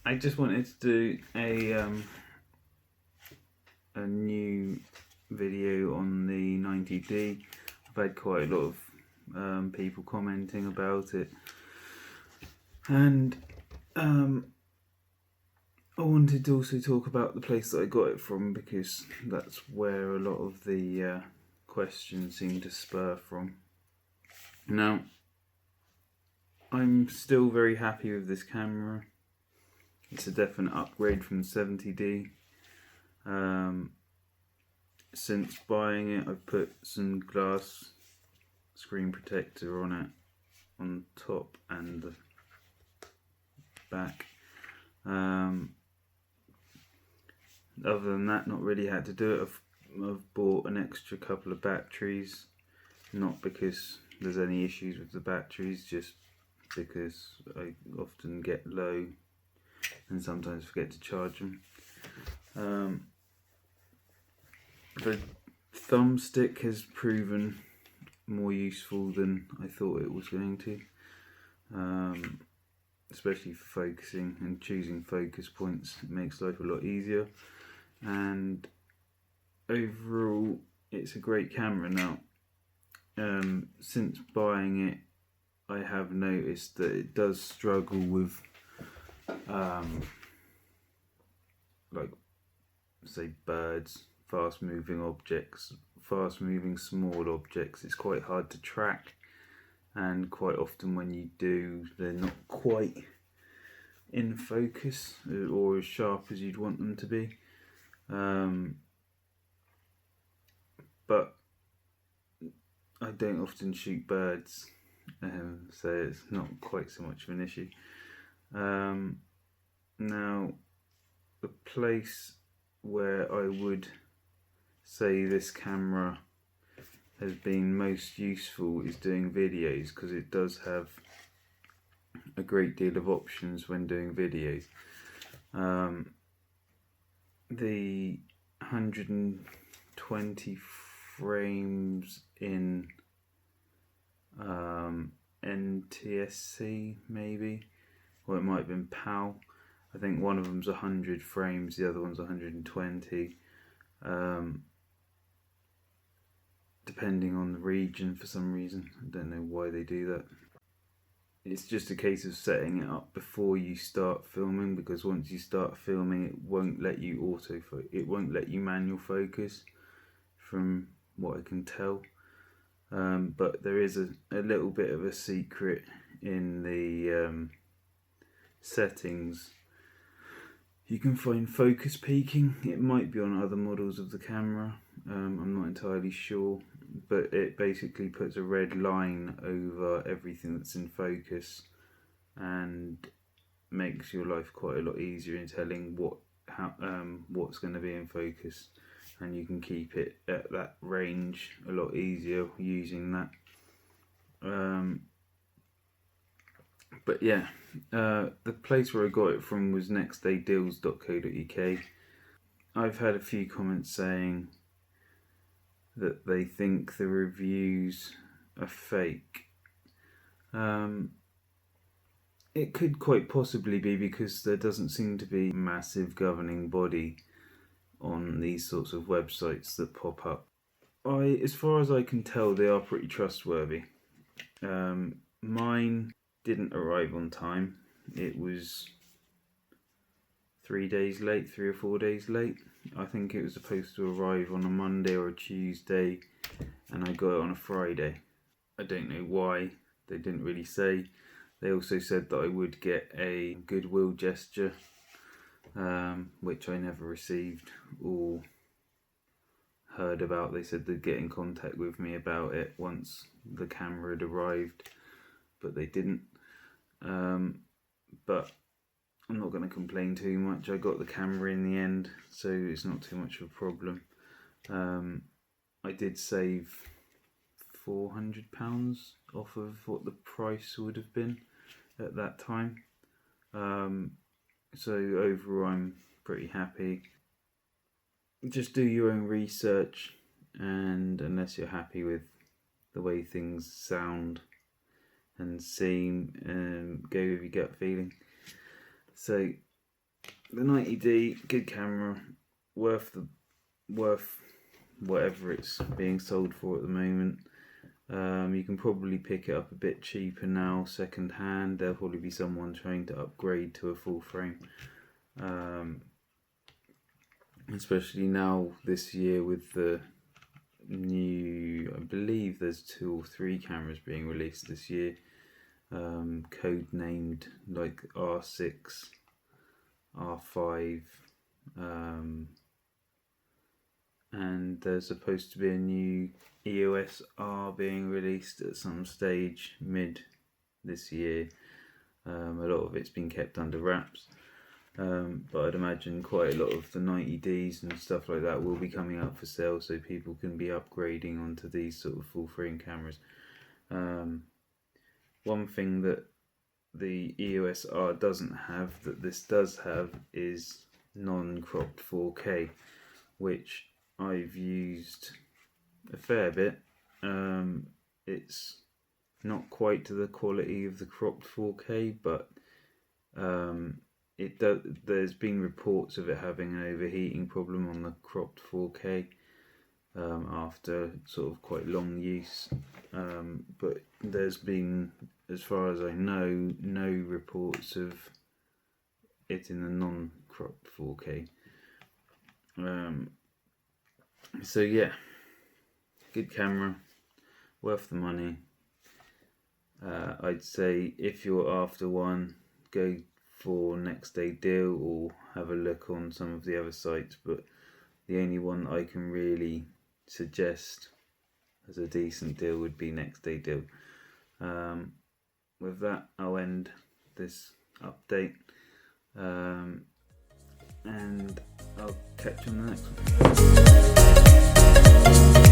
I just wanted to do a new video on the 90D. I've had quite a lot of people commenting about it, and I wanted to also talk about the place that I got it from, because that's where a lot of the questions seem to spur from. Now, I'm still very happy with this camera. It's a definite upgrade from the 70D. Since buying it, I've put some glass screen protector on it, on the top and the back. Other than that, not really had to do it. I've bought an extra couple of batteries, not because there's any issues with the batteries, just because I often get low and sometimes forget to charge them. The thumbstick has proven more useful than I thought it was going to, especially for focusing and choosing focus points. It makes life a lot easier, and overall it's a great camera. Now, since buying it, I have noticed that it does struggle with like, say, birds, fast moving objects, fast moving small objects. It's quite hard to track, and quite often when you do, they're not quite in focus or as sharp as you'd want them to be. But I don't often shoot birds, so it's not quite so much of an issue. Now, the place where I would say this camera has been most useful is doing videos, because it does have a great deal of options when doing videos. The 120 frames in NTSC, maybe, or it might have been PAL. I think one of them's 100 frames, the other one's 120, depending on the region for some reason. I don't know why they do that. It's just a case of setting it up before you start filming, because once you start filming, it won't let you it won't let you manual focus, from what I can tell. But there is a little bit of a secret in the settings. You can find focus peaking. It might be on other models of the camera, I'm not entirely sure, but it basically puts a red line over everything that's in focus and makes your life quite a lot easier in telling what's going to be in focus, and you can keep it at that range a lot easier using that. But yeah, the place where I got it from was nextdaydeals.co.uk. I've had a few comments saying that they think the reviews are fake. It could quite possibly be, because there doesn't seem to be a massive governing body on these sorts of websites that pop up. As far as I can tell, they are pretty trustworthy. Mine didn't arrive on time. It was 3 or 4 days late. I think it was supposed to arrive on a Monday or a Tuesday, and I got it on a Friday. I don't know why. They didn't really say. They also said that I would get a goodwill gesture, which I never received or heard about. They said they'd get in contact with me about it once the camera had arrived, but they didn't. But I'm not going to complain too much. I got the camera in the end, so it's not too much of a problem. I did save £400 off of what the price would have been at that time. So overall, I'm pretty happy. Just do your own research, and unless you're happy with the way things sound and seem, go with your gut feeling. So the 90D, good camera, worth whatever it's being sold for at the moment. You can probably pick it up a bit cheaper now, second hand. There'll probably be someone trying to upgrade to a full frame, especially now this year with the new, I believe there's 2 or 3 cameras being released this year, code named like R6, R5, and there's supposed to be a new EOS R being released at some stage mid this year. A lot of it's been kept under wraps, but I'd imagine quite a lot of the 90Ds and stuff like that will be coming up for sale, so people can be upgrading onto these sort of full frame cameras. One thing that the EOS R doesn't have that this does have is non-cropped 4K, which I've used a fair bit. It's not quite to the quality of the cropped 4K, but there's been reports of it having an overheating problem on the cropped 4K after sort of quite long use, but there's been, as far as I know, no reports of it in the non-cropped 4K. So yeah, good camera, worth the money. I'd say if you're after one, go for next day deal or have a look on some of the other sites, but the only one I can really suggest as a decent deal would be next day deal. With that, I'll end this update, and I'll catch you on the next one.